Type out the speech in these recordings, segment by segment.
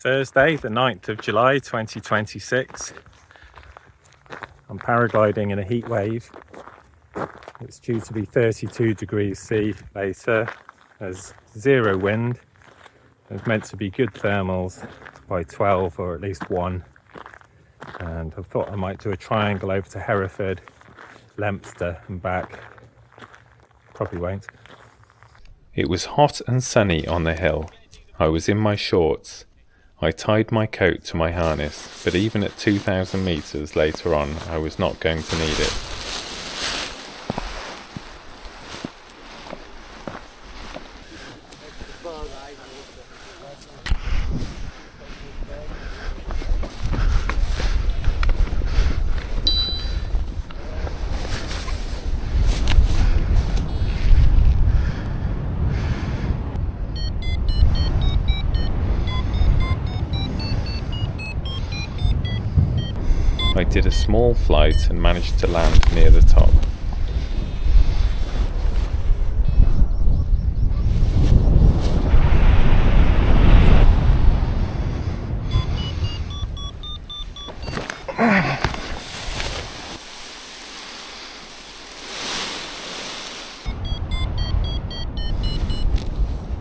Thursday, the 9th of July 2026. I'm paragliding in a heat wave. It's due to be 32 degrees C later. There's zero wind. There's meant to be good thermals by 12 or at least 1. And I thought I might do a triangle over to Hereford, Leominster and back. Probably won't. It was hot and sunny on the hill. I was in my shorts. I tied my coat to my harness, but even at 2,000 metres later on, I was not going to need it. I did a small flight and managed to land near the top.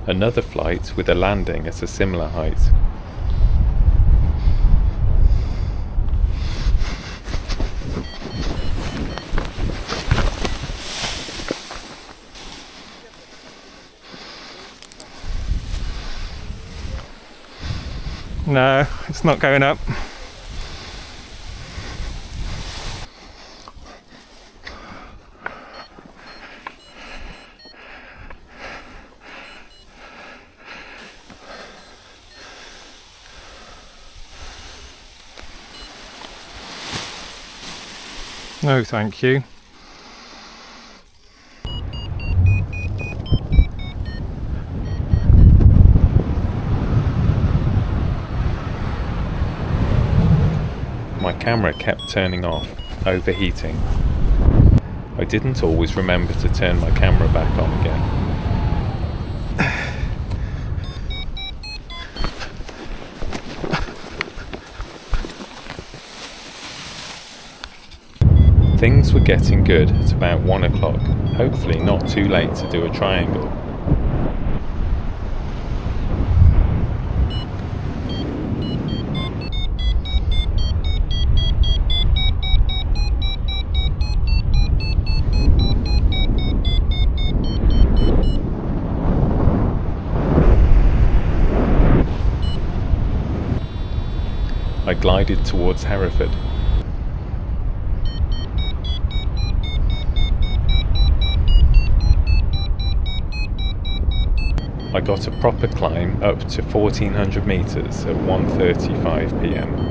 Another flight with a landing at a similar height. No, it's not going up. No, thank you. My camera kept turning off, overheating. I didn't always remember to turn my camera back on again. Things were getting good at about 1 o'clock, hopefully not too late to do a triangle. I glided towards Hereford. I got a proper climb up to 1400 metres at 1:35 p.m.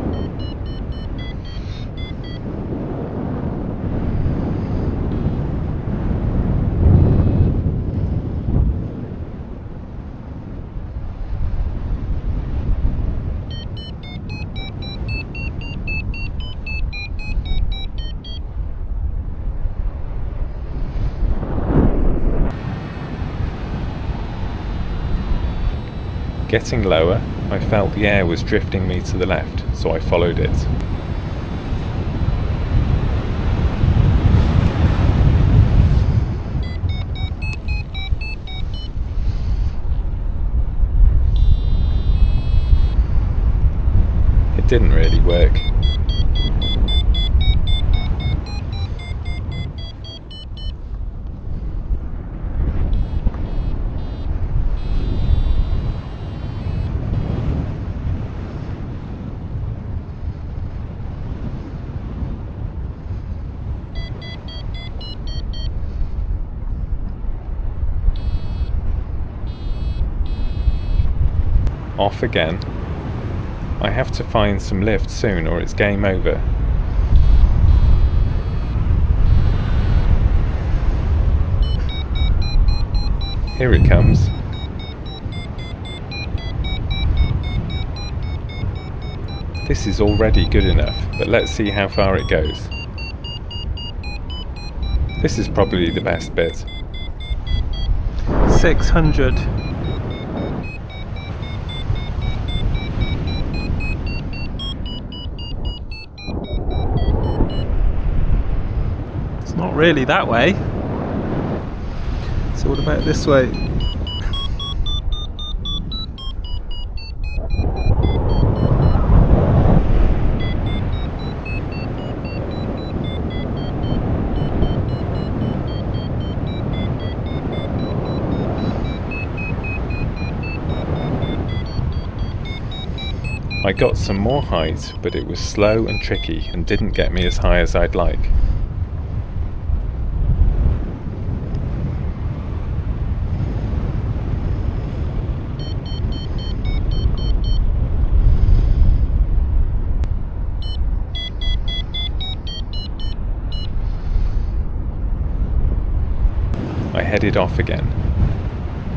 Getting lower, I felt the air was drifting me to the left, so I followed it. It didn't really work. Off again. I have to find some lift soon or it's game over. Here it comes. This is already good enough, but let's see how far it goes. This is probably the best bit. 600. not really that way. So what about this way? I got some more height, but it was slow and tricky and didn't get me as high as I'd like. I headed off again,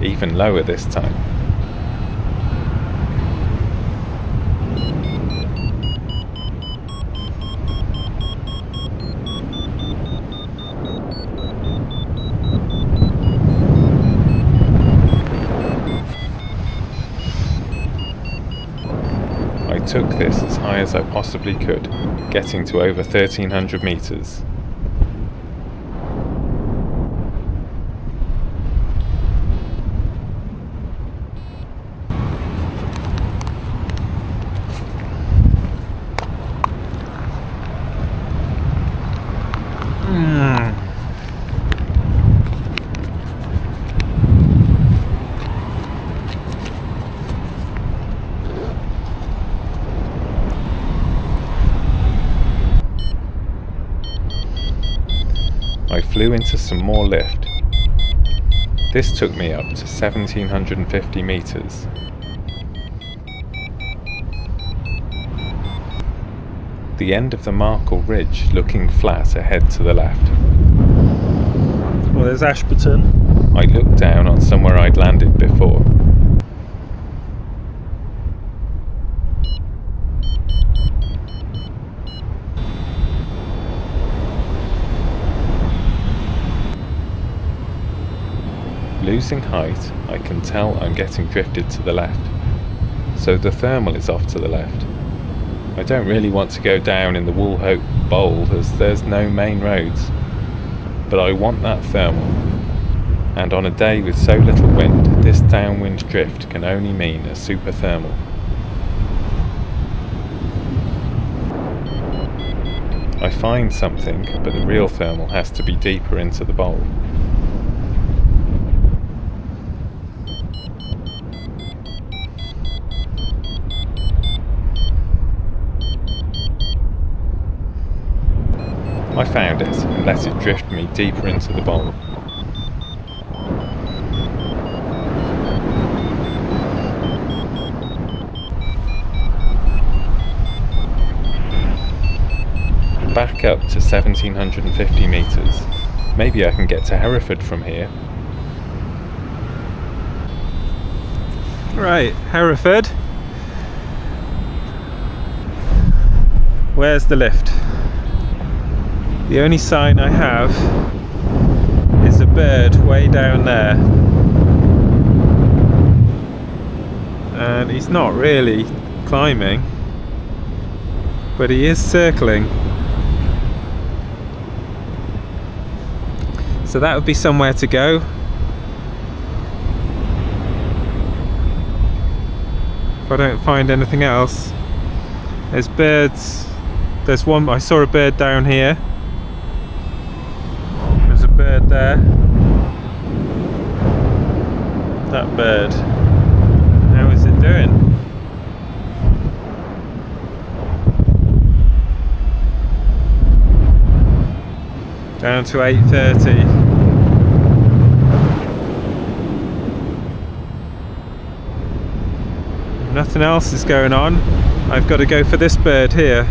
even lower this time. I took this as high as I possibly could, getting to over 1,300 meters. I flew into some more lift. This took me up to 1,750 meters. The end of the Markle Ridge looking flat ahead to the left. Well, there's Ashburton. I looked down on somewhere I'd landed before. Losing height, I can tell I'm getting drifted to the left, so the thermal is off to the left. I don't really want to go down in the Woolhope Bowl as there's no main roads, but I want that thermal, and on a day with so little wind, this downwind drift can only mean a super thermal. I find something, but the real thermal has to be deeper into the bowl. I found it and let it drift me deeper into the bowl. Back up to 1,750 meters. Maybe I can get to Hereford from here. Right, Hereford. Where's the lift? The only sign I have is a bird way down there, and he's not really climbing, but he is circling, so that would be somewhere to go. If I don't find anything else. There's birds. There's one, I saw a bird down here. Bird there. That bird. How is it doing? Down to 8:30. Nothing else is going on. I've got to go for this bird here.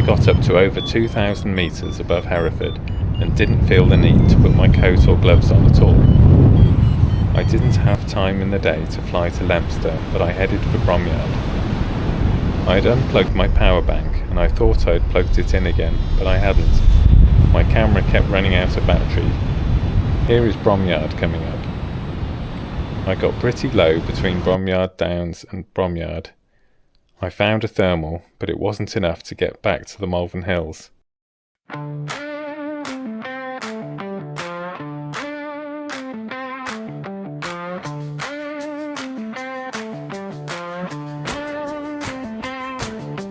got up to over 2,000 metres above Hereford and didn't feel the need to put my coat or gloves on at all. I didn't have time in the day to fly to Leominster, but I headed for Bromyard. I had unplugged my power bank and I thought I had plugged it in again, but I hadn't. My camera kept running out of battery. Here is Bromyard coming up. I got pretty low between Bromyard Downs and Bromyard. I found a thermal, but it wasn't enough to get back to the Malvern Hills.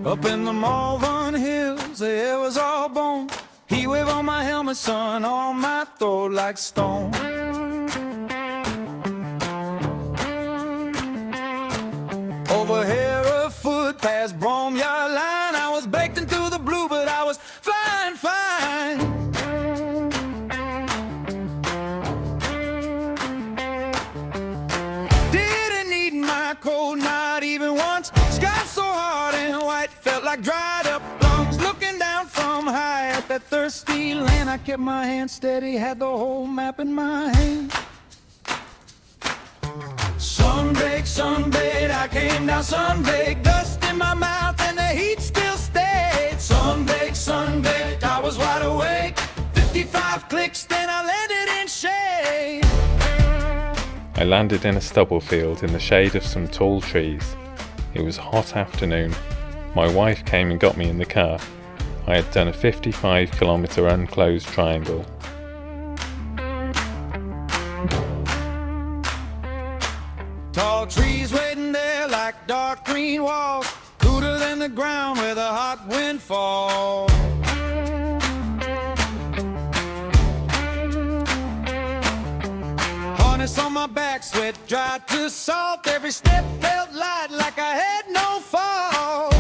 Up in the Malvern Hills, the air was all bone. Heat wave on my helmet, sun on my throat like stone. Over Hereford, past Bromyard line, I was baked into the blue, but I was flying fine. Didn't need my coat, not even once. Sky so hard and white, felt like dried up lungs. Looking down from high at that thirsty land, I kept my hand steady, had the whole map in my hand. Sunbaked, I came down sunbaked, dust in my mouth and the heat still stayed. Sunbaked, I was wide awake, 55 clicks, then I landed in shade. I landed in a stubble field in the shade of some tall trees. It was a hot afternoon. My wife came and got me in the car. I had done a 55-kilometre unclosed triangle. Tall trees waiting there like dark green walls, cooler than the ground where the hot wind falls. Harness on my back, sweat dried to salt. Every step felt light like I had no fall.